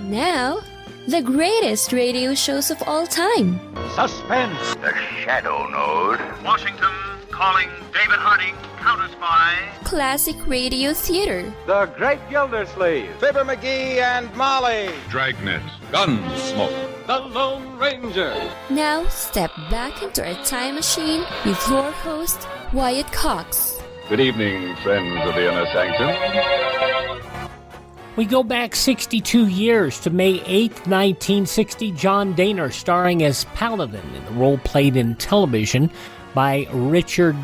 Now, the greatest radio shows of all time. Suspense. The Shadow Node. Washington calling David Harding, counter-spy. Classic radio theater. The Great Gildersleeve. Fibber McGee and Molly. Dragnet. Gunsmoke. The Lone Ranger. Now, step back into our time machine with your host, Wyatt Cox. Good evening, friends of the Inner Sanctum. We go back 62 years to May 8th, 1960. John Dehner starring as Paladin in the role played in television by Richard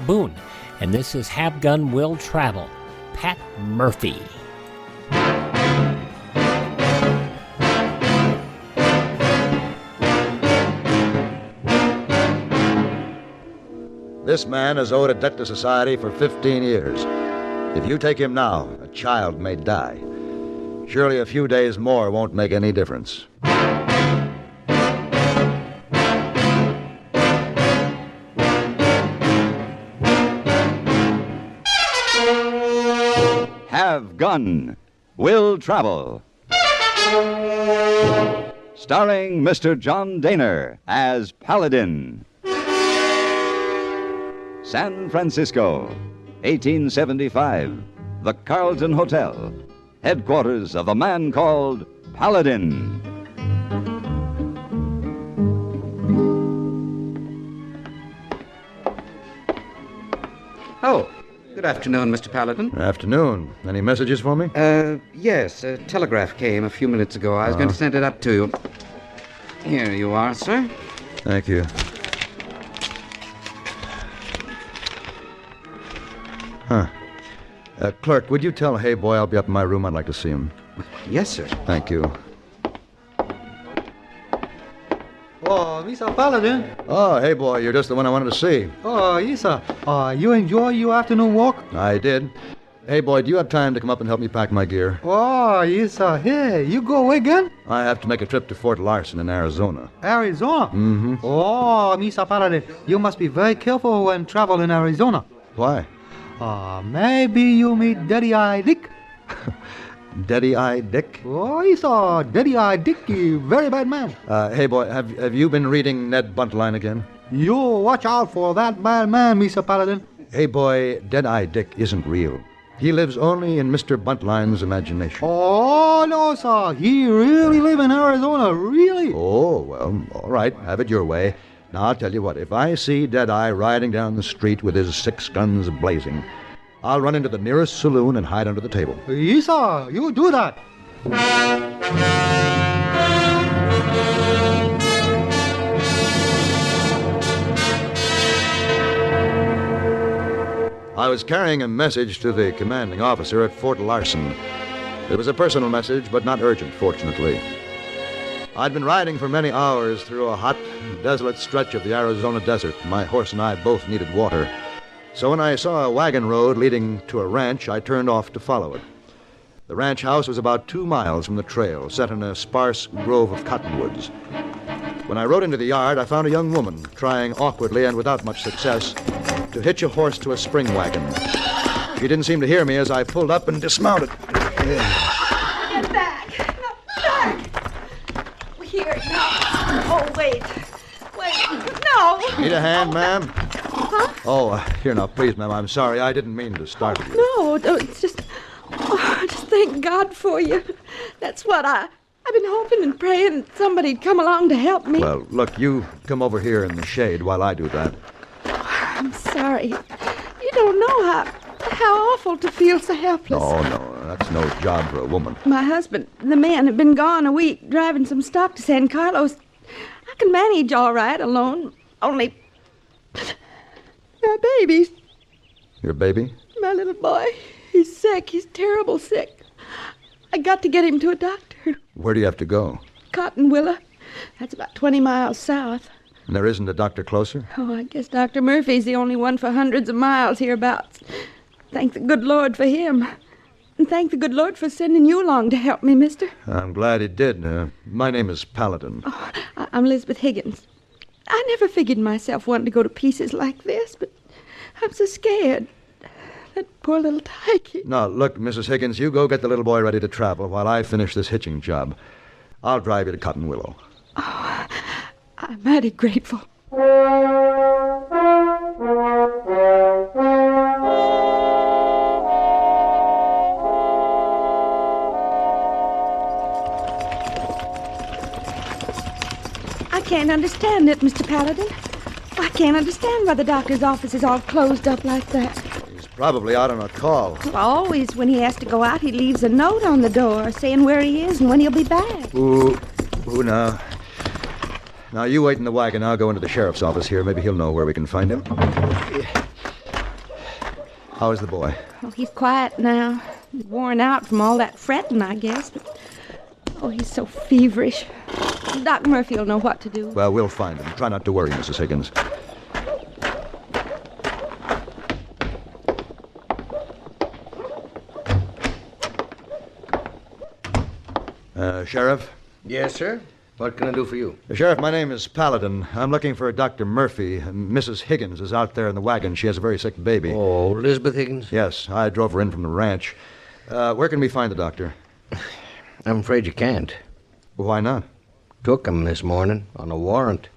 Boone. And this is Have Gun Will Travel. Pat Murphy. This man has owed a debt to society for 15 years. If you take him now, a child may die. Surely a few days more won't make any difference. Have Gun Will Travel. Starring Mr. John Dehner as Paladin. San Francisco, 1875. The Carlton Hotel, headquarters of the man called Paladin. Oh, good afternoon, Mr. Paladin. Afternoon. Any messages for me? Yes, a telegraph came a few minutes ago. I was going to send it up to you. Here you are, sir. Thank you. Huh. Clerk, would you tell Hey Boy I'll be up in my room? I'd like to see him. Yes, sir. Thank you. Oh, Mr. Paladin. Oh, Hey Boy, you're just the one I wanted to see. Oh, yes, sir. You enjoy your afternoon walk? I did. Hey Boy, do you have time to come up and help me pack my gear? Oh, yes, sir. Hey, you go away again? I have to make a trip to Fort Larson in Arizona. Arizona? Mm-hmm. Oh, Mr. Paladin, you must be very careful when travel in Arizona. Why? Maybe you meet Daddy-Eye Dick. Daddy-Eye Dick? Oh, he's a Daddy-Eye Dick, a very bad man. Hey boy, have you been reading Ned Buntline again? You watch out for that bad man, Mr. Paladin. Hey boy, Dead-Eye Dick isn't real. He lives only in Mr. Buntline's imagination. Oh, no, sir. He really live in Arizona, really? Oh, well, all right. Have it your way. Now, I'll tell you what. If I see Dead-Eye riding down the street with his 6 guns blazing, I'll run into the nearest saloon and hide under the table. Yes, sir. You do that. I was carrying a message to the commanding officer at Fort Larson. It was a personal message, but not urgent, fortunately. I'd been riding for many hours through a hot, desolate stretch of the Arizona desert. My horse and I both needed water. So when I saw a wagon road leading to a ranch, I turned off to follow it. The ranch house was about 2 miles from the trail, set in a sparse grove of cottonwoods. When I rode into the yard, I found a young woman trying awkwardly and without much success to hitch a horse to a spring wagon. She didn't seem to hear me as I pulled up and dismounted. Get back! Back! Here, no. Oh, wait. No! Need a hand, ma'am? Huh? Oh, here now, please, ma'am. I'm sorry. I didn't mean to startle you. No, it's just... Oh, just thank God for you. That's what I've been hoping and praying somebody'd come along to help me. Well, look, you come over here in the shade while I do that. I'm sorry. You don't know how awful to feel so helpless. Oh, no, that's no job for a woman. My husband, the man, had been gone a week driving some stock to San Carlos. I can manage all right alone, only... My baby's... Your baby? My little boy. He's sick. He's terrible sick. I got to get him to a doctor. Where do you have to go? Cottonwilla. That's about 20 miles south. And there isn't a doctor closer? Oh, I guess Dr. Murphy's the only one for hundreds of miles hereabouts. Thank the good Lord for him. And thank the good Lord for sending you along to help me, mister. I'm glad he did. My name is Paladin. Oh, I'm Elizabeth Higgins. I never figured myself wanting to go to pieces like this, but I'm so scared. That poor little Tyke. Now, look, Mrs. Higgins, you go get the little boy ready to travel while I finish this hitching job. I'll drive you to Cotton Willow. Oh, I'm mighty grateful. I can't understand it, Mr. Paladin. I can't understand why the doctor's office is all closed up like that. He's probably out on a call. Well, always when he has to go out, he leaves a note on the door saying where he is and when he'll be back. Ooh, now. Now, you wait in the wagon. I'll go into the sheriff's office here. Maybe he'll know where we can find him. How is the boy? Well, he's quiet now. He's worn out from all that fretting, I guess. But, he's so feverish. Doc Murphy will know what to do. Well, we'll find him. Try not to worry, Mrs. Higgins. Sheriff? Yes, sir? What can I do for you? Sheriff, my name is Paladin. I'm looking for Dr. Murphy. Mrs. Higgins is out there in the wagon. She has a very sick baby. Oh, Elizabeth Higgins? Yes, I drove her in from the ranch. Where can we find the doctor? I'm afraid you can't. Well, why not? Took him this morning on a warrant.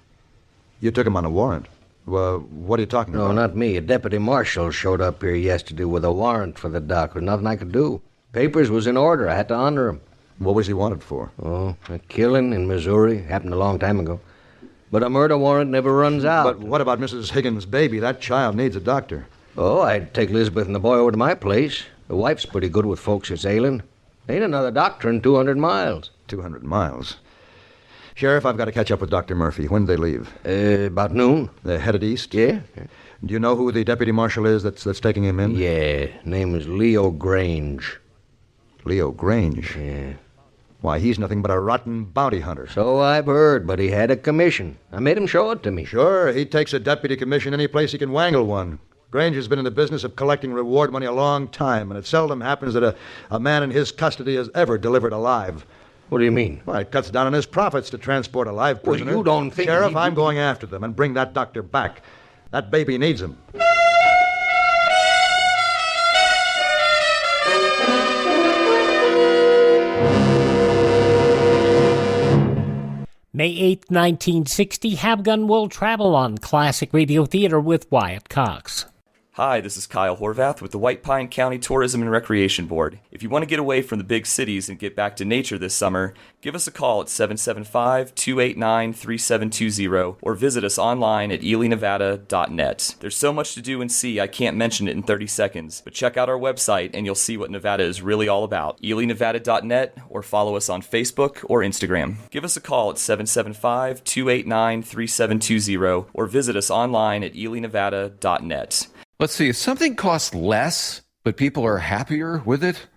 You took him on a warrant? Well, what are you talking about? No, not me. A deputy marshal showed up here yesterday with a warrant for the doc. There's nothing I could do. Papers was in order. I had to honor him. What was he wanted for? Oh, a killing in Missouri. Happened a long time ago. But a murder warrant never runs out. But what about Mrs. Higgins' baby? That child needs a doctor. Oh, I'd take Elizabeth and the boy over to my place. The wife's pretty good with folks that's ailing. Ain't another doctor in 200 miles. 200 miles? Sheriff, I've got to catch up with Dr. Murphy. When did they leave? About noon. They're headed east? Yeah. Do you know who the deputy marshal is that's taking him in? Yeah. Name is Leo Grange. Leo Grange? Yeah. Why, he's nothing but a rotten bounty hunter. So I've heard, but he had a commission. I made him show it to me. Sure, he takes a deputy commission any place he can wangle one. Grange has been in the business of collecting reward money a long time, and it seldom happens that a man in his custody is ever delivered alive. What do you mean? Well, it cuts down on his profits to transport a live prisoner. Well, you don't think... Sheriff, I'm going after them and bring that doctor back. That baby needs him. May 8, 1960, Have Gun Will Travel on Classic Radio Theater with Wyatt Cox. Hi, this is Kyle Horvath with the White Pine County Tourism and Recreation Board. If you want to get away from the big cities and get back to nature this summer, give us a call at 775-289-3720 or visit us online at elinevada.net. There's so much to do and see, I can't mention it in 30 seconds, but check out our website and you'll see what Nevada is really all about. elinevada.net or follow us on Facebook or Instagram. Give us a call at 775-289-3720 or visit us online at elinevada.net. Let's see, if something costs less, but people are happier with it,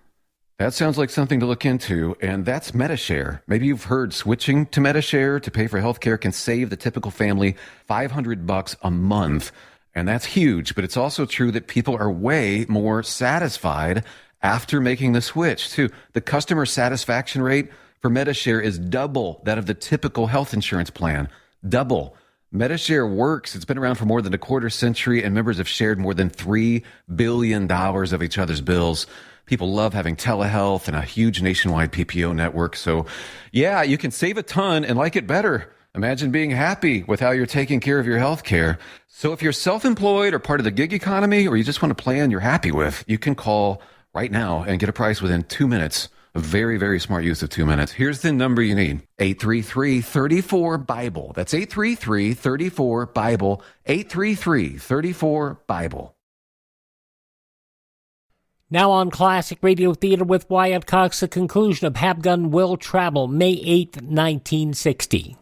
that sounds like something to look into, and that's MediShare. Maybe you've heard switching to MediShare to pay for healthcare can save the typical family $500 a month, and that's huge, but it's also true that people are way more satisfied after making the switch, too. The customer satisfaction rate for MediShare is double that of the typical health insurance plan. Double. MediShare works. It's been around for more than a quarter century, and members have shared more than $3 billion of each other's bills. People love having telehealth and a huge nationwide PPO network. So, yeah, you can save a ton and like it better. Imagine being happy with how you're taking care of your health care. So if you're self-employed or part of the gig economy, or you just want a plan you're happy with, you can call right now and get a price within 2 minutes. A very, very smart use of 2 minutes. Here's the number you need. 833-34-BIBLE. That's 833-34-BIBLE. 833-34-BIBLE. Now on Classic Radio Theater with Wyatt Cox, the conclusion of Have Gun Will Travel, May 8, 1960.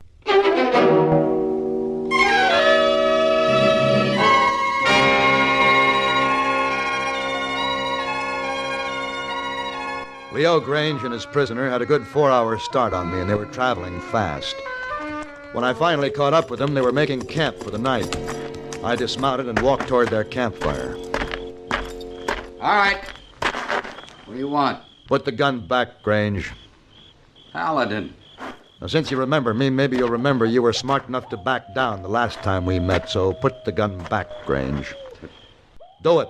Leo Grange and his prisoner had a good 4-hour start on me, and they were traveling fast. When I finally caught up with them, they were making camp for the night. I dismounted and walked toward their campfire. All right. What do you want? Put the gun back, Grange. Paladin. Now, since you remember me, maybe you'll remember you were smart enough to back down the last time we met, so put the gun back, Grange. Do it.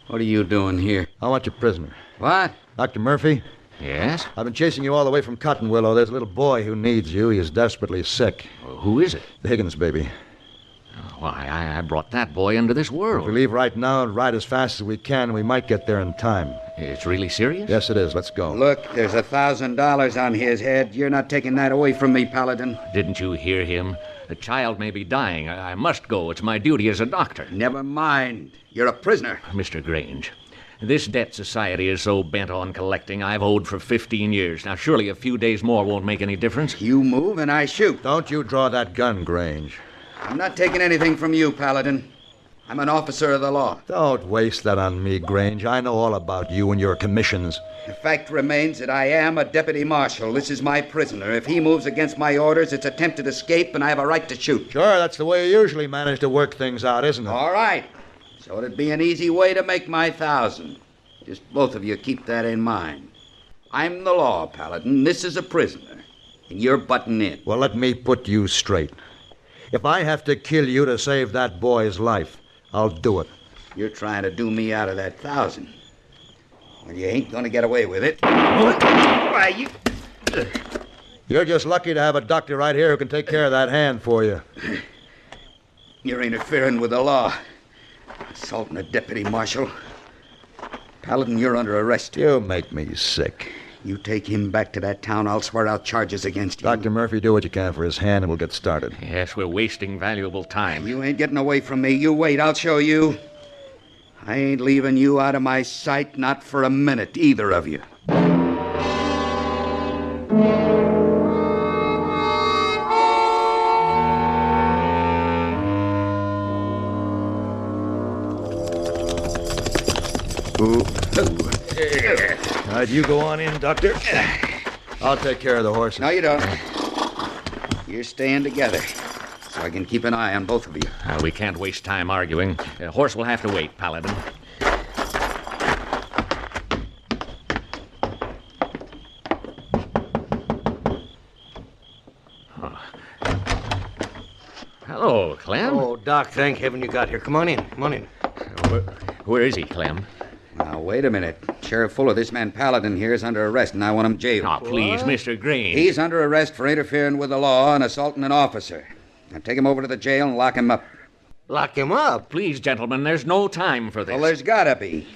What are you doing here? I want your prisoner. What? Dr. Murphy? Yes? I've been chasing you all the way from Cotton Willow. There's a little boy who needs you. He is desperately sick. Who is it? The Higgins baby. Why, I brought that boy into this world. If we leave right now and ride as fast as we can, we might get there in time. It's really serious? Yes, it is. Let's go. Look, there's $1,000 on his head. You're not taking that away from me, Paladin. Didn't you hear him? The child may be dying. I must go. It's my duty as a doctor. Never mind. You're a prisoner. Mr. Grange, this debt society is so bent on collecting I've owed for 15 years. Now, surely a few days more won't make any difference. You move and I shoot. Don't you draw that gun, Grange. I'm not taking anything from you, Paladin. I'm an officer of the law. Don't waste that on me, Grange. I know all about you and your commissions. The fact remains that I am a deputy marshal. This is my prisoner. If he moves against my orders, it's attempted escape, and I have a right to shoot. Sure, that's the way you usually manage to work things out, isn't it? All right. So it'd be an easy way to make my 1,000. Just both of you keep that in mind. I'm the law, Paladin. This is a prisoner, and you're butting in. Well, let me put you straight. If I have to kill you to save that boy's life, I'll do it. You're trying to do me out of that 1,000. Well, you ain't gonna get away with it. Why, you... You're just lucky to have a doctor right here who can take care of that hand for you. You're interfering with the law. Assaulting a deputy marshal. Paladin, you're under arrest. You make me sick. You take him back to that town, I'll swear out charges against you. Dr. Murphy, do what you can for his hand and we'll get started. Yes, we're wasting valuable time. You ain't getting away from me. You wait, I'll show you. I ain't leaving you out of my sight, not for a minute, either of you. All right, you go on in, Doctor. I'll take care of the horses. No, you don't. You're staying together, so I can keep an eye on both of you. We can't waste time arguing. The horse will have to wait, Paladin. Hello, Clem. Oh, Doc, thank heaven you got here. Come on in. Come on in. Where is he, Clem? Now, wait a minute. Sheriff Fuller, this man Paladin here is under arrest, and I want him jailed. Oh, please, Mr. Grange. He's under arrest for interfering with the law and assaulting an officer. Now, take him over to the jail and lock him up. Lock him up? Please, gentlemen, there's no time for this. Well, there's gotta be.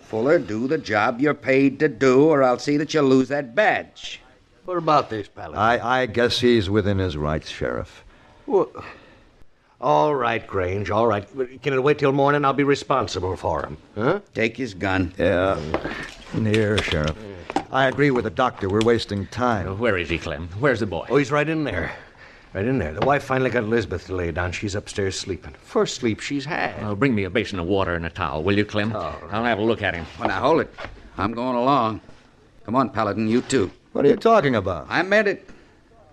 Fuller, do the job you're paid to do, or I'll see that you lose that badge. What about this, Paladin? I guess he's within his rights, Sheriff. Well, all right, Grange, all right. Can it wait till morning? I'll be responsible for him. Huh? Take his gun. Yeah. Here, Sheriff. I agree with the doctor. We're wasting time. Where is he, Clem? Where's the boy? Oh, he's right in there. Right in there. The wife finally got Elizabeth to lay down. She's upstairs sleeping. First sleep she's had. Bring me a basin of water and a towel, will you, Clem? All right. I'll have a look at him. Well, now, hold it. I'm going along. Come on, Paladin, you too. What are you talking about? I meant it.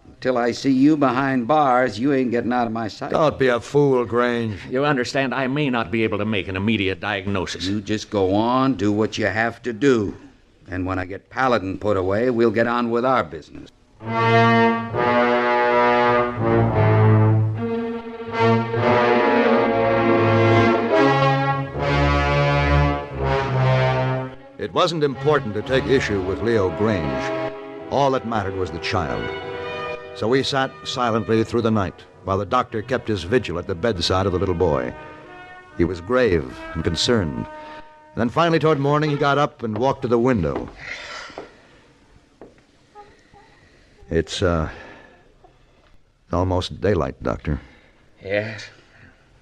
Until I see you behind bars, you ain't getting out of my sight. Don't be a fool, Grange. You understand, I may not be able to make an immediate diagnosis. You just go on, do what you have to do. And when I get Paladin put away, we'll get on with our business. It wasn't important to take issue with Leo Grange. All that mattered was the child. So we sat silently through the night while the doctor kept his vigil at the bedside of the little boy. He was grave and concerned. And then finally, toward morning, he got up and walked to the window. It's almost daylight, Doctor. Yes.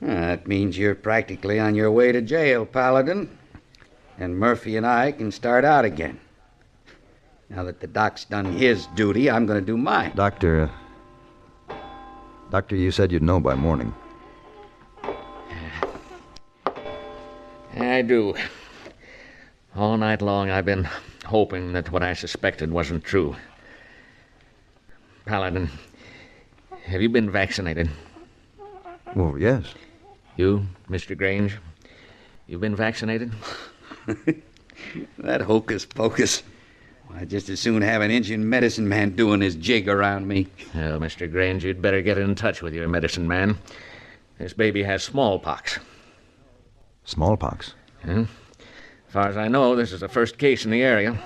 That means you're practically on your way to jail, Paladin. And Murphy and I can start out again. Now that the doc's done his duty, I'm going to do mine. Doctor, you said you'd know by morning. I do. All night long I've been hoping that what I suspected wasn't true. Paladin, have you been vaccinated? Oh, yes. You, Mr. Grange, you've been vaccinated? That hocus pocus. I'd just as soon have an Indian medicine man doing his jig around me. Well, Mr. Grange, you'd better get in touch with your medicine man. This baby has smallpox. Smallpox? As far as I know, this is the first case in the area.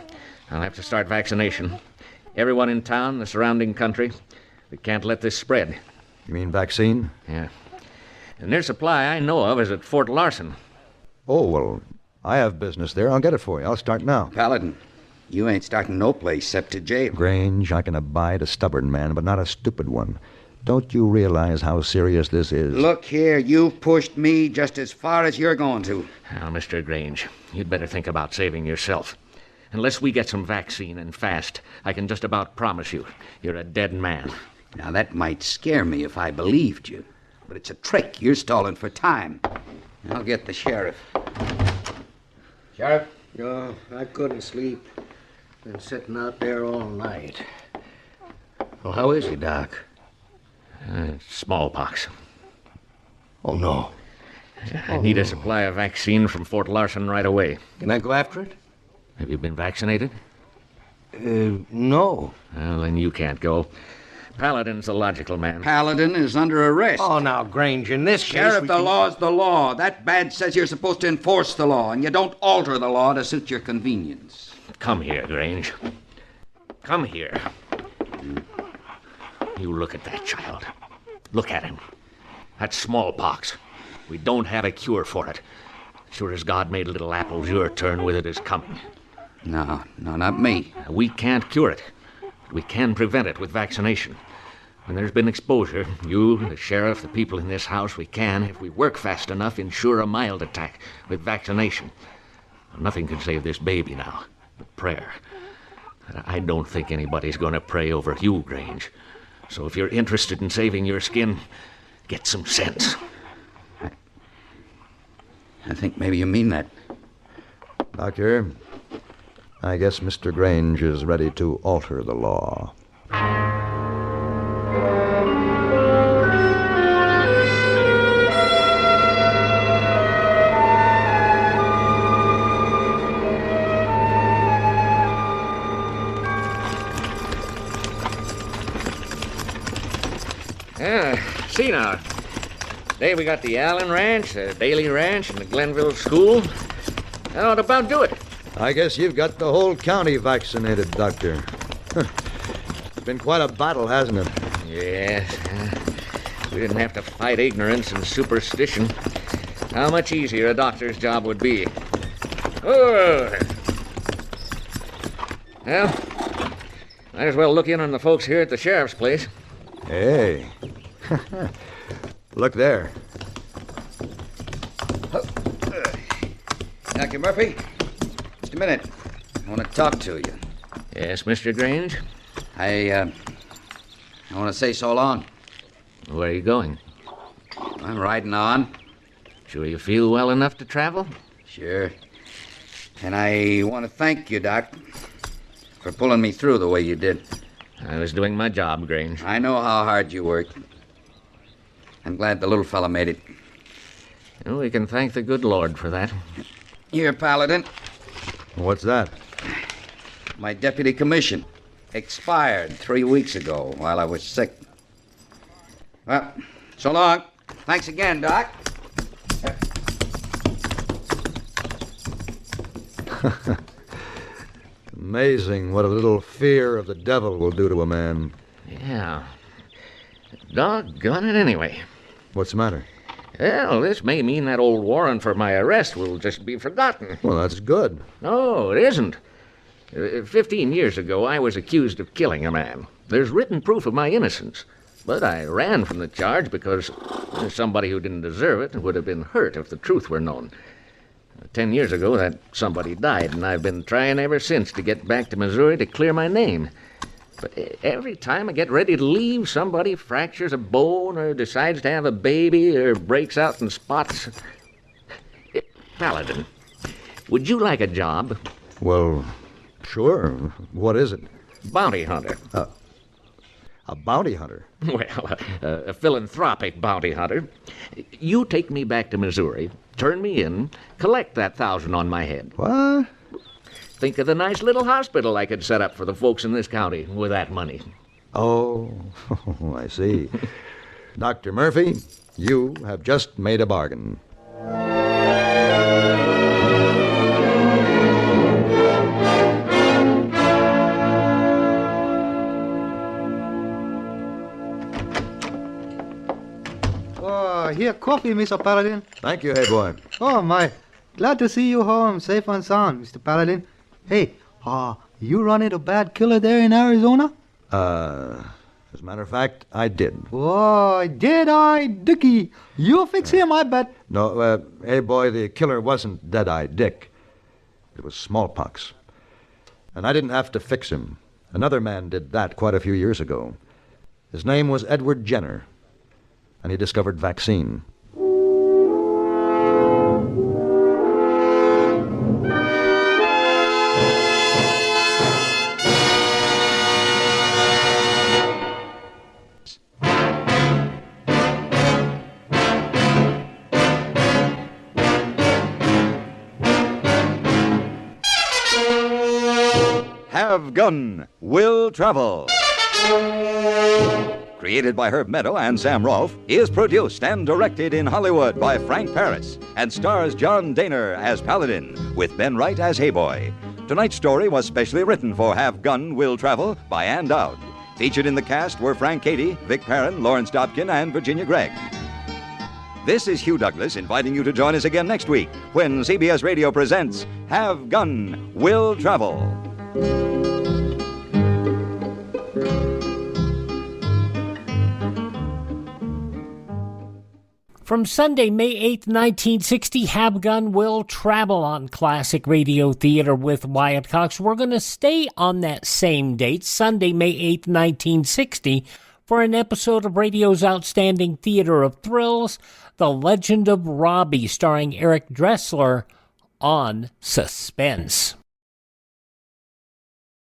I'll have to start vaccination. Everyone in town, the surrounding country. We can't let this spread. You mean vaccine? Yeah. The nearest supply I know of is at Fort Larson. Oh, well, I have business there. I'll get it for you. I'll start now. Paladin, you ain't starting no place except to jail. Grange, I can abide a stubborn man, but not a stupid one. Don't you realize how serious this is? Look here, you've pushed me just as far as you're going to. Now, Mr. Grange, you'd better think about saving yourself. Unless we get some vaccine and fast, I can just about promise you, you're a dead man. Now, that might scare me if I believed you. But it's a trick. You're stalling for time. I'll get the sheriff. Sheriff? No, I couldn't sleep. Been sitting out there all night. Well, how is he, Doc? Smallpox. Oh, no. I need a supply of vaccine from Fort Larson right away. Can I go after it? Have you been vaccinated? No. Well, then you can't go. Paladin's a logical man. Paladin is under arrest. Oh, now, Grange, in this Sheriff, case... the law's the law. That badge says you're supposed to enforce the law, and you don't alter the law to suit your convenience. Come here, Grange. Come here. You look at that child. Look at him. That's smallpox. We don't have a cure for it. Sure as God made little apples, your turn with it is coming. No, not me. We can't cure it. We can prevent it with vaccination. When there's been exposure, you, the sheriff, the people in this house, we can, if we work fast enough, ensure a mild attack with vaccination. Nothing can save this baby now but prayer. I don't think anybody's going to pray over you, Grange. So if you're interested in saving your skin, get some sense. I think maybe you mean that. Doctor, I guess Mr. Grange is ready to alter the law. See now. Today we got the Allen Ranch, the Daly Ranch, and the Glenville School. That ought to about do it. I guess you've got the whole county vaccinated, Doctor. It's been quite a battle, hasn't it? Yes. We didn't have to fight ignorance and superstition. How much easier a doctor's job would be. Oh. Well, might as well look in on the folks here at the sheriff's place. Hey. Look there. Dr. Murphy, just a minute. I want to talk to you. Yes, Mr. Grange? I want to say so long. Where are you going? I'm riding on. Sure you feel well enough to travel? Sure. And I want to thank you, Doc, for pulling me through the way you did. I was doing my job, Grange. I know how hard you worked. I'm glad the little fella made it. Well, we can thank the good Lord for that. Here, Paladin. What's that? My deputy commission. Expired 3 weeks ago while I was sick. Well, so long. Thanks again, Doc. Amazing what a little fear of the devil will do to a man. Yeah. Doggone it anyway. What's the matter? Well, this may mean that old warrant for my arrest will just be forgotten. Well, that's good. No, it isn't. 15 years ago, I was accused of killing a man. There's written proof of my innocence. But I ran from the charge because somebody who didn't deserve it would have been hurt if the truth were known. 10 years ago, that somebody died, and I've been trying ever since to get back to Missouri to clear my name. But every time I get ready to leave, somebody fractures a bone or decides to have a baby or breaks out in spots. Paladin, would you like a job? Well, sure. What is it? Bounty hunter. A bounty hunter? Well, a philanthropic bounty hunter. You take me back to Missouri, turn me in, collect that $1,000 on my head. What? Think of the nice little hospital I could set up for the folks in this county with that money. Oh, I see. Dr. Murphy, you have just made a bargain. Oh, here, coffee, Mr. Paladin. Thank you, hey boy. Oh, my. Glad to see you home, safe and sound, Mr. Paladin. Hey, you run into a bad killer there in Arizona? As a matter of fact, I did. Oh, Dead-Eye Dickie. You'll fix him, I bet. No, hey boy, the killer wasn't Dead-Eye Dick. It was smallpox. And I didn't have to fix him. Another man did that quite a few years ago. His name was Edward Jenner, and he discovered vaccine. Have Gun Will Travel. Created by Herb Meadow and Sam Rolfe, is produced and directed in Hollywood by Frank Paris and stars John Dehner as Paladin with Ben Wright as Hayboy. Tonight's story was specially written for Have Gun Will Travel by Ann Dowd. Featured in the cast were Frank Cady, Vic Perrin, Lawrence Dobkin, and Virginia Gregg. This is Hugh Douglas inviting you to join us again next week when CBS Radio presents Have Gun Will Travel. From Sunday, May 8th, 1960, Have Gun Will Travel on Classic Radio Theater with Wyatt Cox. We're going to stay on that same date, Sunday, May 8th, 1960, for an episode of radio's outstanding theater of thrills, The Legend of Robbie, starring Eric Dressler on Suspense.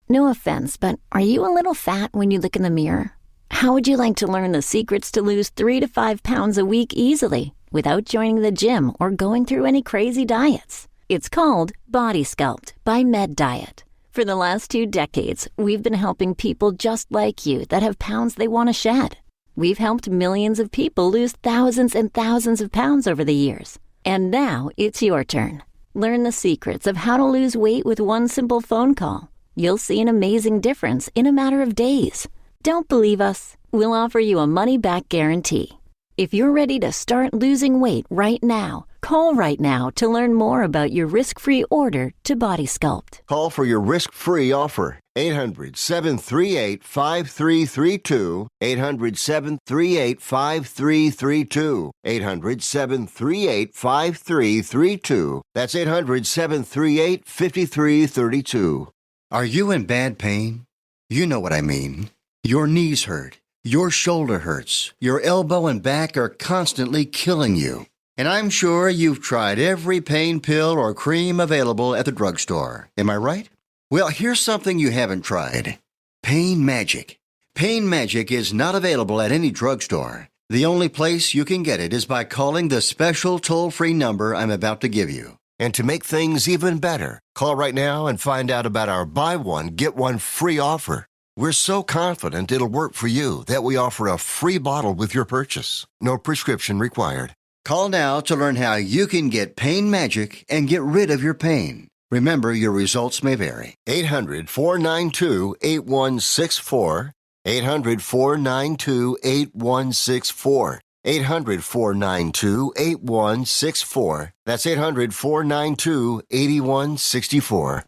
No offense, but are you a little fat when you look in the mirror? How would you like to learn the secrets to lose 3 to 5 pounds a week easily without joining the gym or going through any crazy diets? It's called Body Sculpt by Med Diet. For the last 2 decades, we've been helping people just like you that have pounds they want to shed. We've helped millions of people lose thousands and thousands of pounds over the years. And now it's your turn. Learn the secrets of how to lose weight with one simple phone call. You'll see an amazing difference in a matter of days. Don't believe us? We'll offer you a money-back guarantee. If you're ready to start losing weight right now, call right now to learn more about your risk-free order to Body Sculpt. Call for your risk-free offer. 800-738-5332. 800-738-5332. 800-738-5332. That's 800-738-5332. Are you in bad pain? You know what I mean. Your knees hurt. Your shoulder hurts. Your elbow and back are constantly killing you. And I'm sure you've tried every pain pill or cream available at the drugstore. Am I right? Well, here's something you haven't tried. Pain Magic. Pain Magic is not available at any drugstore. The only place you can get it is by calling the special toll-free number I'm about to give you. And to make things even better, call right now and find out about our buy one, get one free offer. We're so confident it'll work for you that we offer a free bottle with your purchase. No prescription required. Call now to learn how you can get Pain Magic and get rid of your pain. Remember, your results may vary. 800-492-8164. 800-492-8164. 800-492-8164. That's 800-492-8164.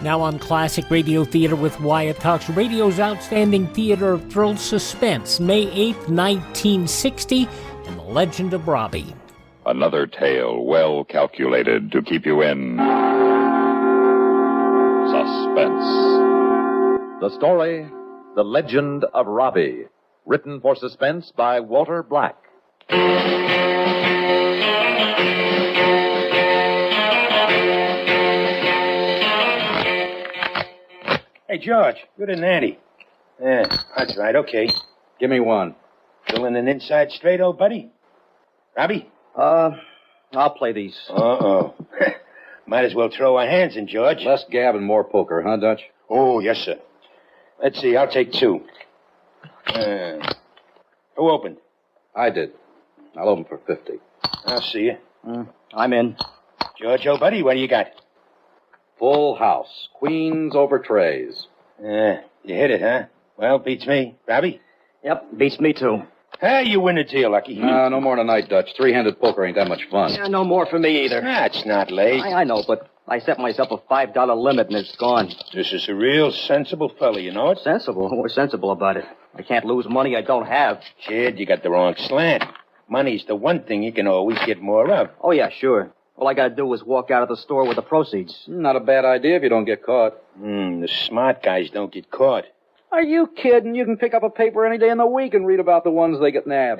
Now on Classic Radio Theater with Wyatt Cox, radio's outstanding theater of thrills, Suspense, May 8th, 1960, and The Legend of Robbie. Another tale well calculated to keep you in suspense. The story, The Legend of Robbie, written for Suspense by Walter Black. Hey, George, good and natty. Yeah, that's right, okay. Give me one. Feeling an inside straight, old buddy? Robbie? I'll play these. Uh-oh. Might as well throw our hands in, George. Less gab and more poker, huh, Dutch? Oh, yes, sir. Let's see, I'll take 2. Who opened? I did. I'll open for 50. I'll see you. I'm in. George, old buddy, what do you got? Full house. Queens over trays. You hit it, huh? Well, beats me. Robbie? Yep, beats me too. Hey, you win it till you're lucky. No more tonight, Dutch. Three-handed poker ain't that much fun. Yeah, no more for me either. That's not late. I know, but I set myself a $5 limit and it's gone. This is a real sensible fella, you know it? Sensible? What's sensible about it? I can't lose money I don't have. Kid, you got the wrong slant. Money's the one thing you can always get more of. Oh, yeah, sure. All I gotta do is walk out of the store with the proceeds. Not a bad idea if you don't get caught. The smart guys don't get caught. Are you kidding? You can pick up a paper any day in the week and read about the ones they get nabbed.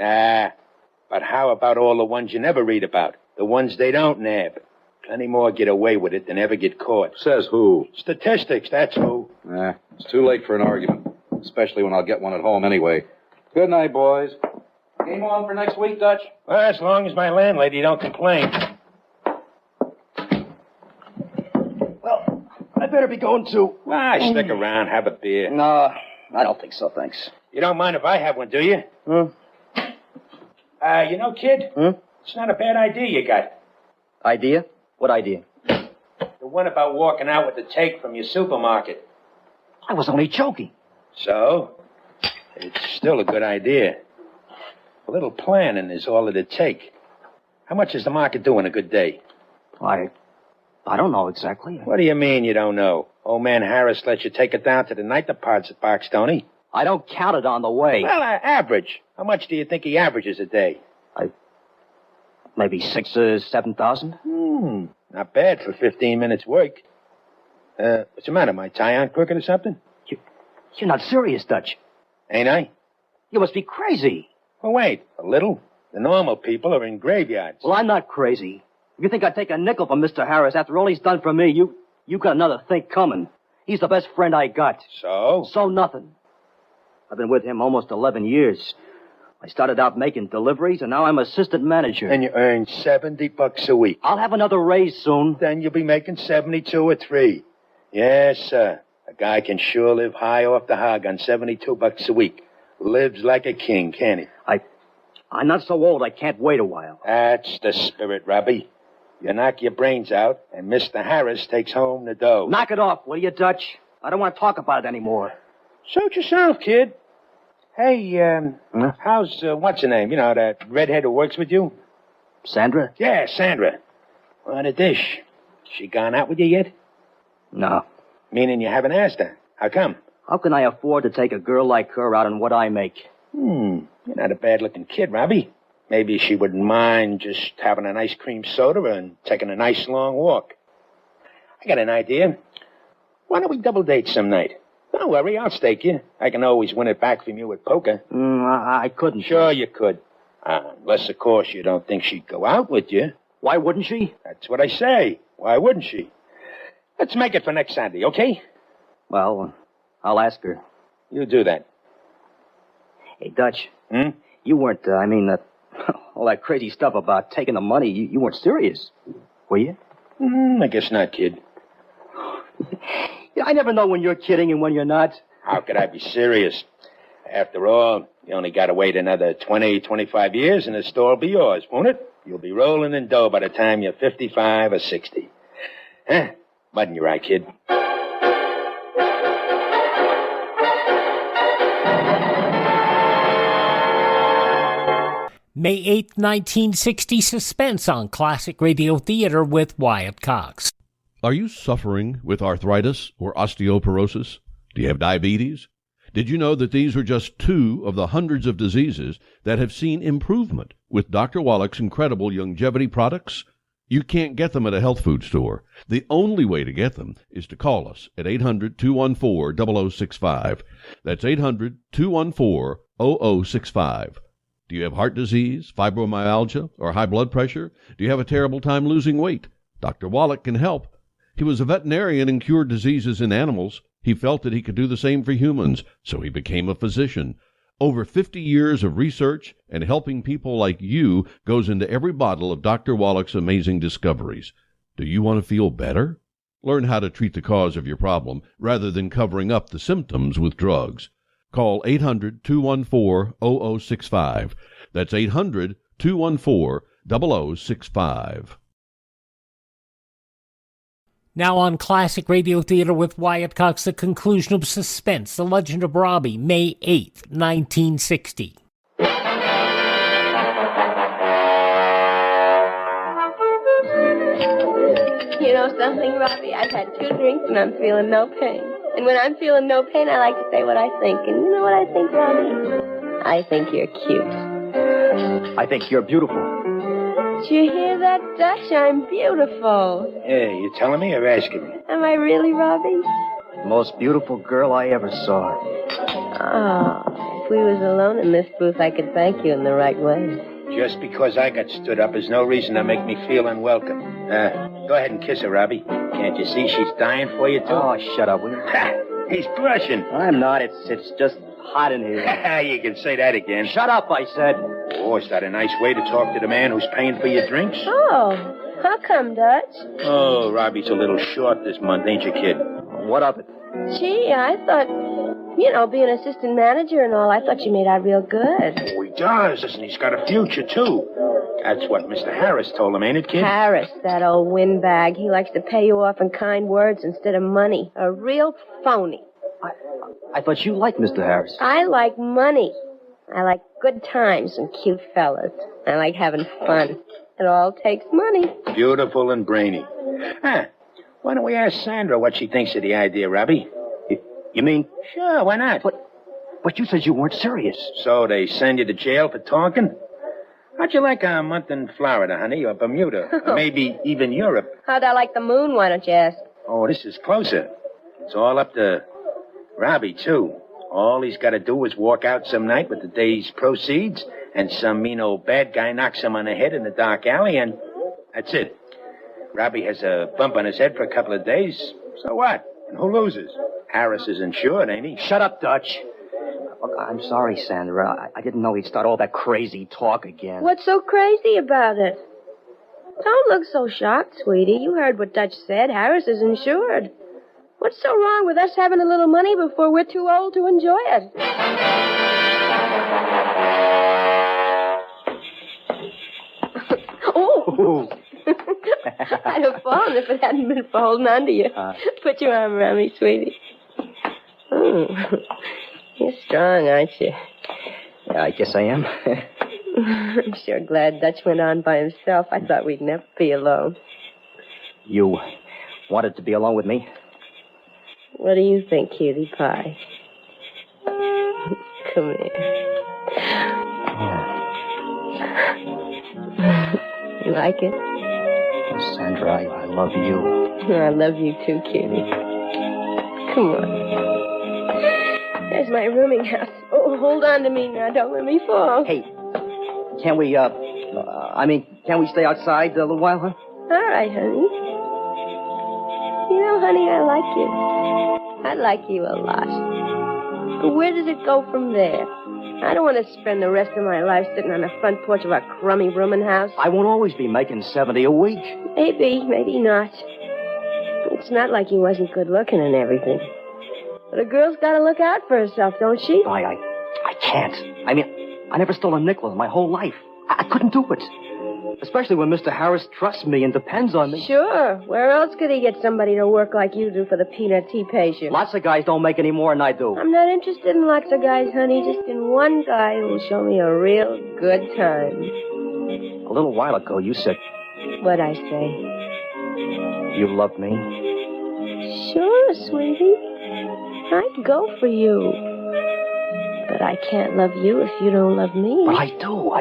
But how about all the ones you never read about? The ones they don't nab. Plenty more get away with it than ever get caught. Says who? Statistics, that's who. It's too late for an argument. Especially when I'll get one at home anyway. Good night, boys. Game on for next week, Dutch? Well, as long as my landlady don't complain. Well, I better be going too. Stick around, have a beer. No, I don't think so, thanks. You don't mind if I have one, do you? You know, kid, it's not a bad idea you got. Idea? What idea? The one about walking out with the take from your supermarket. I was only joking. So? It's still a good idea. A little planning is all it'd take. How much does the market do in a good day? I don't know exactly. What do you mean you don't know? Old man Harris lets you take it down to the night deposit box, don't he? I don't count it on the way. Well, average. How much do you think he averages a day? Maybe 6,000 or 7,000. Not bad for 15 minutes work. What's the matter? My tie on crooked or something? You're not serious, Dutch. Ain't I? You must be crazy. Well, wait, a little. The normal people are in graveyards. Well, I'm not crazy. If you think I'd take a nickel from Mr. Harris after all he's done for me, you got another think coming. He's the best friend I got. So? So nothing. I've been with him almost 11 years. I started out making deliveries, and now I'm assistant manager. And you earn $70 a week. I'll have another raise soon. Then you'll be making 72 or 3. Yes, sir. A guy can sure live high off the hog on $72 a week. Lives like a king, can't he? I'm not so old I can't wait a while. That's the spirit, Robbie. You knock your brains out, and Mr. Harris takes home the dough. Knock it off, will you, Dutch? I don't want to talk about it anymore. Suit yourself, kid. Hey, how's, what's her name? You know, that redhead who works with you? Sandra? Yeah, Sandra. What a dish. She gone out with you yet? No. Meaning you haven't asked her. How come? How can I afford to take a girl like her out on what I make? You're not a bad-looking kid, Robbie. Maybe she wouldn't mind just having an ice cream soda and taking a nice long walk. I got an idea. Why don't we double date some night? Don't worry, I'll stake you. I can always win it back from you at poker. I couldn't. Sure you could. Unless, of course, you don't think she'd go out with you. Why wouldn't she? That's what I say. Why wouldn't she? Let's make it for next Saturday, okay? Well, I'll ask her. You do that. Hey, Dutch. You weren't, all that crazy stuff about taking the money, you weren't serious, were you? I guess not, kid. I never know when you're kidding and when you're not. How could I be serious? After all, you only got to wait another 20, 25 years and the store will be yours, won't it? You'll be rolling in dough by the time you're 55 or 60. Huh? Button your eye, kid. May 8, 1960, Suspense on Classic Radio Theater with Wyatt Cox. Are you suffering with arthritis or osteoporosis? Do you have diabetes? Did you know that these are just 2 of the hundreds of diseases that have seen improvement with Dr. Wallach's incredible longevity products? You can't get them at a health food store. The only way to get them is to call us at 800-214-0065. That's 800-214-0065. Do you have heart disease, fibromyalgia, or high blood pressure? Do you have a terrible time losing weight? Dr. Wallach can help. He was a veterinarian and cured diseases in animals. He felt that he could do the same for humans, so he became a physician. Over 50 years of research and helping people like you goes into every bottle of Dr. Wallach's amazing discoveries. Do you want to feel better? Learn how to treat the cause of your problem rather than covering up the symptoms with drugs. Call 800-214-0065. That's 800-214-0065. Now on Classic Radio Theater with Wyatt Cox, the conclusion of Suspense, The Legend of Robbie, May 8th, 1960. You know something, Robbie? I've had 2 drinks and I'm feeling no pain. And when I'm feeling no pain, I like to say what I think. And you know what I think, Robbie? I think you're cute. I think you're beautiful. Did you hear that, Dutch? I'm beautiful. Hey, you telling me or asking me? Am I really, Robbie? Most beautiful girl I ever saw. Oh, if we was alone in this booth, I could thank you in the right way. Just because I got stood up is no reason to make me feel unwelcome. Go ahead and kiss her, Robbie. Can't you see she's dying for you, too? Oh, shut up, will you? He's blushing. I'm not. It's just hot in here. You can say that again. Shut up, I said. Oh, is that a nice way to talk to the man who's paying for your drinks? Oh, how come, Dutch? Oh, Robbie's a little short this month, ain't you, kid? What of it? Gee, I thought, you know, being assistant manager and all, I thought you made out real good. Oh, he does, and he's got a future, too. That's what Mr. Harris told him, ain't it, kid? Harris, that old windbag. He likes to pay you off in kind words instead of money. A real phony. I thought you liked Mr. Harris. I like money. I like good times and cute fellas. I like having fun. It all takes money. Beautiful and brainy. Why don't we ask Sandra what she thinks of the idea, Robbie? You mean? Sure, why not? But you said you weren't serious. So they send you to jail for talking? How'd you like a month in Florida, honey, or Bermuda? Or maybe even Europe? How'd I like the moon, why don't you ask? Oh, this is closer. It's all up to Robbie, too. All he's got to do is walk out some night with the day's proceeds, and some mean old bad guy knocks him on the head in the dark alley, and that's it. Robbie has a bump on his head for a couple of days. So what? And who loses? Harris is insured, ain't he? Shut up, Dutch. I'm sorry, Sandra. I didn't know he'd start all that crazy talk again. What's so crazy about it? Don't look so shocked, sweetie. You heard what Dutch said. Harris is insured. What's so wrong with us having a little money before we're too old to enjoy it? Oh! I'd have fallen if it hadn't been for holding on to you. Put your arm around me, sweetie. You're strong, aren't you? Yeah, I guess I am. I'm sure glad Dutch went on by himself. I thought we'd never be alone. You wanted to be alone with me? What do you think, cutie pie? Come here. You like it? Sandra, I love you. I love you too, cutie. Come on. There's my rooming house. Oh, hold on to me now. Don't let me fall. Hey, can't we, can't we stay outside a little while, huh? All right, honey. You know, honey, I like you. I like you a lot. But where does it go from there? I don't want to spend the rest of my life sitting on the front porch of a crummy rooming house. I won't always be making $70 a week. Maybe, maybe not. It's not like he wasn't good looking and everything. But a girl's got to look out for herself, don't she? I can't. I mean, I never stole a nickel in my whole life. I couldn't do it. Especially when Mr. Harris trusts me and depends on me. Sure. Where else could he get somebody to work like you do for the peanuts he pays you? Lots of guys don't make any more than I do. I'm not interested in lots of guys, honey. Just in one guy who'll show me a real good time. A little while ago, you said... What'd I say? You love me? Sure, sweetie. I'd go for you. But I can't love you if you don't love me. But I do.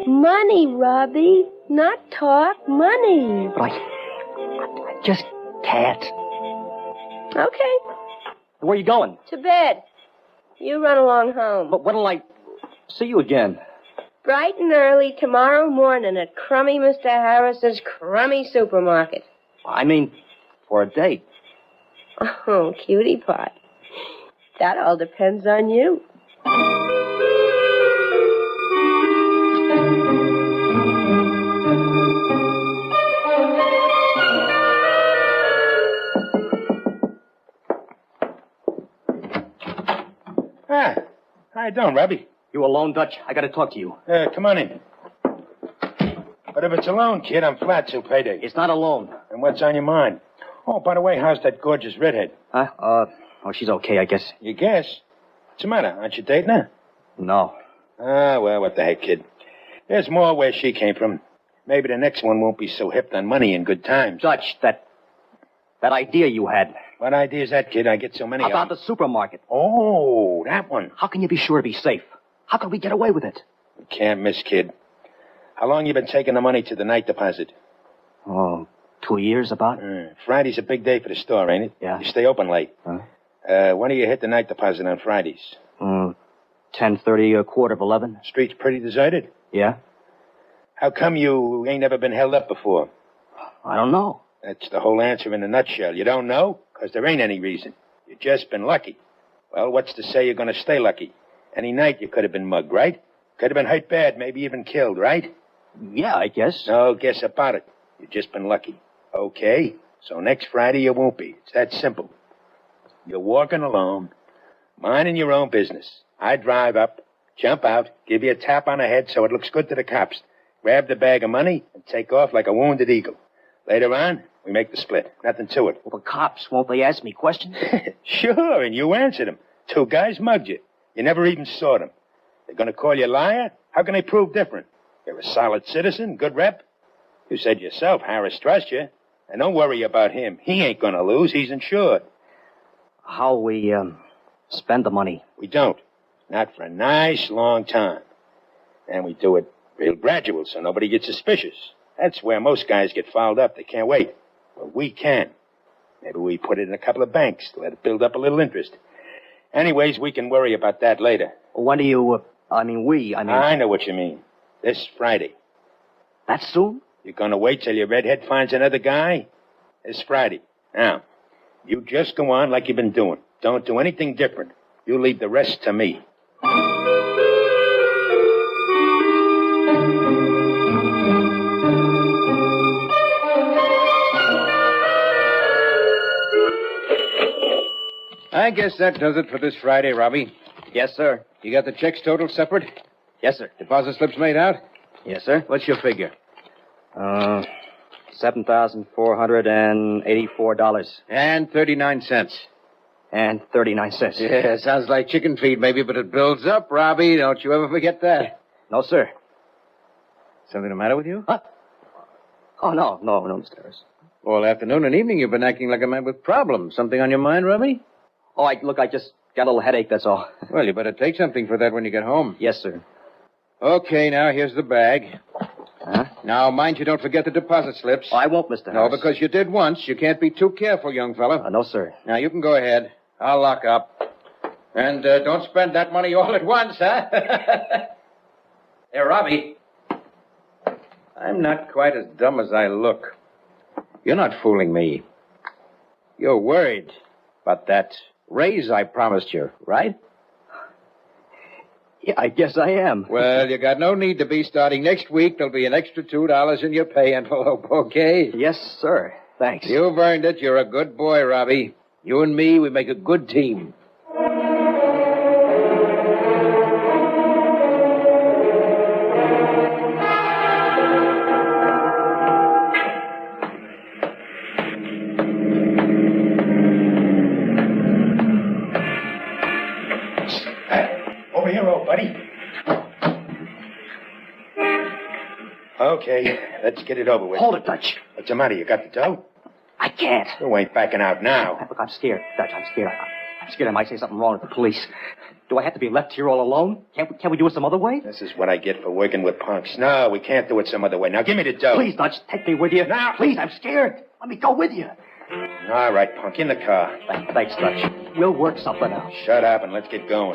Money, Robbie. Not talk, money. But I just can't. Okay. Where are you going? To bed. You run along home. But when'll I see you again? Bright and early tomorrow morning at crummy Mr. Harris's crummy supermarket. I mean, for a date. Oh, cutie pie. That all depends on you. How you doing, Robbie? You alone, Dutch? I gotta talk to you. Come on in. But if it's a loan, kid, I'm flat till payday. It's not a loan. And what's on your mind? Oh, by the way, how's that gorgeous redhead? Huh? Oh, she's okay, I guess. You guess? What's the matter? Aren't you dating her? No. Ah, well, what the heck, kid. There's more where she came from. Maybe the next one won't be so hipped on money and good times. Dutch, that idea you had. What idea is that, kid? I get so many About of them. the supermarket. Oh, that one. How can you be sure to be safe? How can we get away with it? You can't miss, kid. How long you been taking the money to the night deposit? Oh, 2 years about. Friday's a big day for the store, ain't it? Yeah. You stay open late. Huh? When do you hit the night deposit on Fridays? 10:30, a quarter of 11. Street's pretty deserted? Yeah? How come you ain't never been held up before? I don't know. That's the whole answer in a nutshell. You don't know? Because there ain't any reason. You just been lucky. Well, what's to say you're going to stay lucky? Any night you could have been mugged, right? Could have been hurt bad, maybe even killed, right? Yeah, I guess. No guess about it. You've just been lucky. Okay, so next Friday you won't be. It's that simple. You're walking alone, minding your own business. I drive up, jump out, give you a tap on the head so it looks good to the cops, grab the bag of money, and take off like a wounded eagle. Later on, we make the split. Nothing to it. Well, the cops, won't they ask me questions? Sure, and you answered them. 2 guys mugged you. You never even saw them. They're going to call you a liar? How can they prove different? You're a solid citizen, good rep. You said yourself Harris trusts you. And don't worry about him. He ain't going to lose. He's insured. How we, spend the money? We don't. Not for a nice long time. And we do it real gradual so nobody gets suspicious. That's where most guys get fouled up. They can't wait. But we can. Maybe we put it in a couple of banks to let it build up a little interest. Anyways, we can worry about that later. When do you, I know what you mean. This Friday. That soon? You're going to wait till your redhead finds another guy? This Friday. Now, you just go on like you've been doing. Don't do anything different. You leave the rest to me. I guess that does it for this Friday, Robbie. Yes, sir. You got the checks totaled separate? Yes, sir. Deposit slips made out? Yes, sir. What's your figure? $7,484. And 39 cents. And 39 cents. Yeah, sounds like chicken feed, maybe, but it builds up, Robbie. Don't you ever forget that. No, sir. Something the matter with you? Huh? Oh, no, Mr. Harris. All afternoon and evening you've been acting like a man with problems. Something on your mind, Robbie? Oh, I just got a little headache, that's all. Well, you better take something for that when you get home. Yes, sir. Okay, now here's the bag. Huh? Now, mind you don't forget the deposit slips. Oh, I won't, Mr. No, Harris. because you did once. You can't be too careful, young fella. No, sir. Now, you can go ahead. I'll lock up. And don't spend that money all at once, huh? Hey, Robbie. I'm not quite as dumb as I look. You're not fooling me. You're worried about that raise I promised you, right? Yeah, I guess I am. Well, you got no need to be. Starting next week, there'll be an extra $2 in your pay envelope, okay? Yes, sir. Thanks. You've earned it. You're a good boy, Robbie. You and me, we make a good team. Over here, old buddy. Okay, let's get it over with. Hold it, Dutch. What's the matter? You got the dough? I can't. You ain't backing out now. Look, I'm scared, Dutch. I'm scared. I'm scared I might say something wrong with the police. Do I have to be left here all alone? Can't we do it some other way? This is what I get for working with punks. No, we can't do it some other way. Now, give me the dough. Please, Dutch, take me with you. Now. Please, I'm scared. Let me go with you. All right, punk, in the car. Thanks, Dutch. We'll work something out. Shut up and let's get going.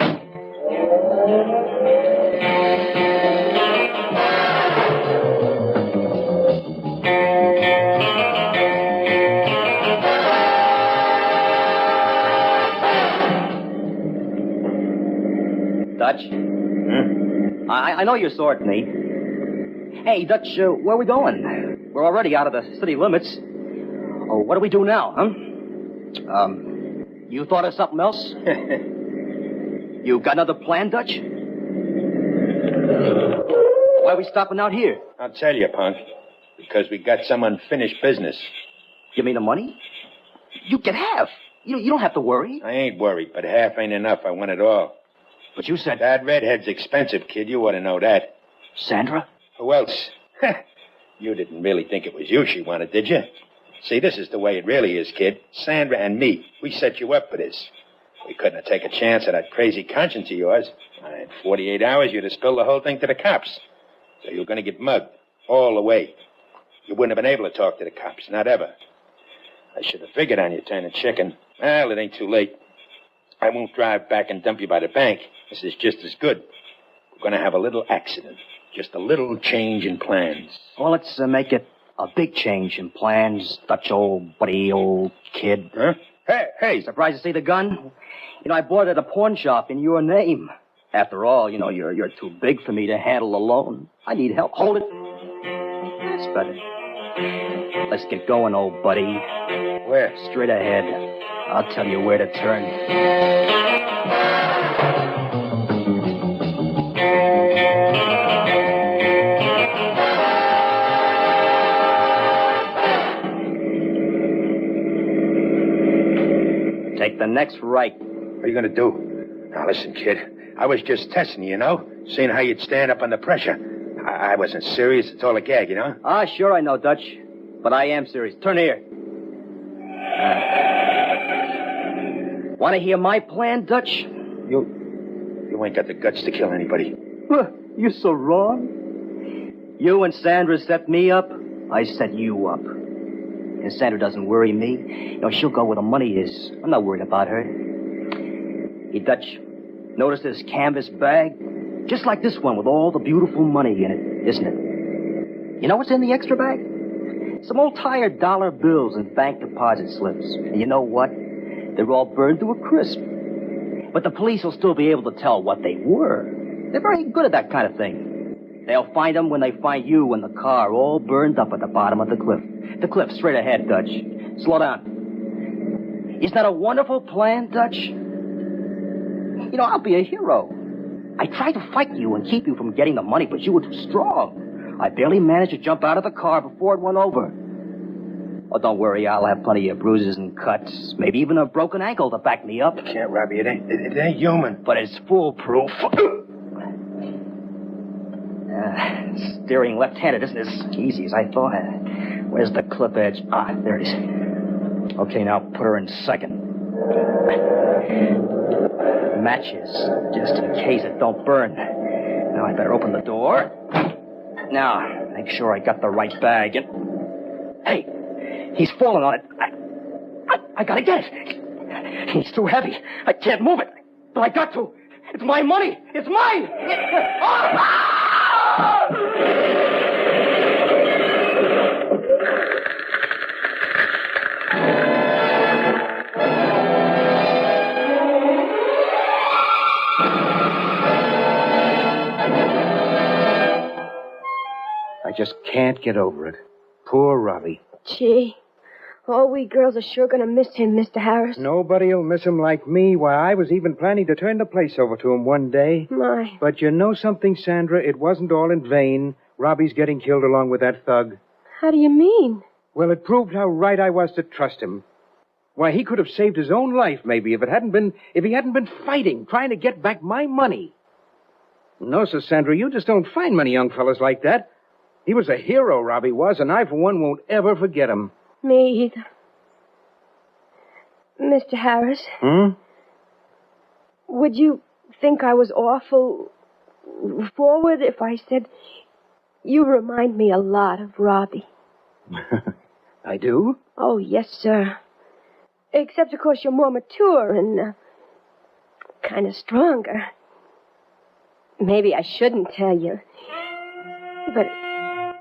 Dutch? I know you saw it, Nate. Hey, Dutch, where are we going? We're already out of the city limits. Oh, what do we do now, huh? You thought of something else? You got another plan, Dutch? Why are we stopping out here? I'll tell you, punk. Because we got some unfinished business. You mean the money? You get half. You don't have to worry. I ain't worried, but half ain't enough. I want it all. But you said... That redhead's expensive, kid. You ought to know that. Sandra? Who else? You didn't really think it was you she wanted, did you? See, this is the way it really is, kid. Sandra and me, we set you up for this. We couldn't have taken a chance on that crazy conscience of yours. In 48 hours, you'd have spilled the whole thing to the cops. So you're going to get mugged all the way. You wouldn't have been able to talk to the cops, not ever. I should have figured on you turning chicken. Well, it ain't too late. I won't drive back and dump you by the bank. This is just as good. We're going to have a little accident. Just a little change in plans. Well, let's make it a big change in plans, Dutch old buddy, old kid. Huh? Hey. Surprised to see the gun? I bought it at a pawn shop in your name. After all, you're too big for me to handle alone. I need help. Hold it. That's better. Let's get going, old buddy. Where? Straight ahead. I'll tell you where to turn. Take the next right. What are you going to do? Now, listen, kid. I was just testing you, seeing how you'd stand up under pressure. I wasn't serious. It's all a gag, Sure I know, Dutch. But I am serious. Turn here. Want to hear my plan, Dutch? You ain't got the guts to kill anybody. You're so wrong. You and Sandra set me up. I set you up. And Sandra doesn't worry me. She'll go where the money is. I'm not worried about her. Hey, Dutch, notice this canvas bag? Just like this one with all the beautiful money in it, isn't it? You know what's in the extra bag? Some old tired dollar bills and bank deposit slips. And you know what? They're all burned to a crisp. But the police will still be able to tell what they were. They're very good at that kind of thing. They'll find them when they find you in the car all burned up at the bottom of the cliff. The cliff straight ahead, Dutch. Slow down. Isn't that a wonderful plan, Dutch? I'll be a hero. I tried to fight you and keep you from getting the money, but you were too strong. I barely managed to jump out of the car before it went over. Oh, don't worry, I'll have plenty of bruises and cuts. Maybe even a broken ankle to back me up. You can't, Robbie. It ain't human. But it's foolproof. Steering left-handed isn't as easy as I thought. Where's the clip edge? There it is. Okay, now put her in second. Matches, just in case it don't burn. Now I better open the door. Now, make sure I got the right bag. Hey, he's falling on it. I gotta get it. He's too heavy. I can't move it. But I got to. It's my money. It's mine. I just can't get over it. Poor Robbie. Gee, all we girls are sure going to miss him, Mr. Harris. Nobody'll miss him like me. Why, I was even planning to turn the place over to him one day. My. But you know something, Sandra? It wasn't all in vain. Robbie's getting killed along with that thug. How do you mean? Well, it proved how right I was to trust him. Why, he could have saved his own life, maybe, if he hadn't been fighting, trying to get back my money. No, Sir Sandra, you just don't find many young fellas like that. He was a hero, Robbie was, and I, for one, won't ever forget him. Me either. Mr. Harris? Would you think I was awful forward if I said you remind me a lot of Robbie? I do? Oh, yes, sir. Except, of course, you're more mature and kind of stronger. Maybe I shouldn't tell you. But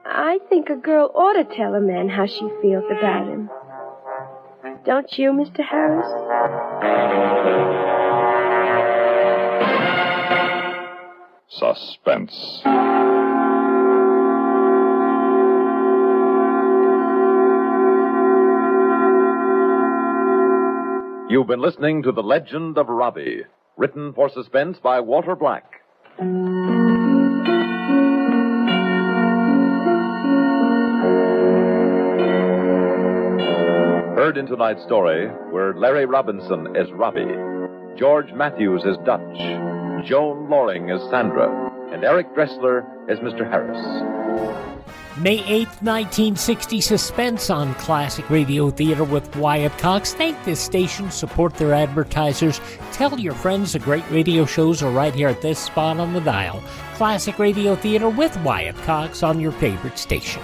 I think a girl ought to tell a man how she feels about him. Don't you, Mr. Harris? Suspense. You've been listening to The Legend of Robbie, written for Suspense by Walter Black. Heard in tonight's story were Larry Robinson as Robbie, George Matthews as Dutch, Joan Loring as Sandra, and Eric Dressler as Mr. Harris. May 8th, 1960, Suspense on Classic Radio Theater with Wyatt Cox. Thank this station, support their advertisers. Tell your friends the great radio shows are right here at this spot on the dial. Classic Radio Theater with Wyatt Cox on your favorite station.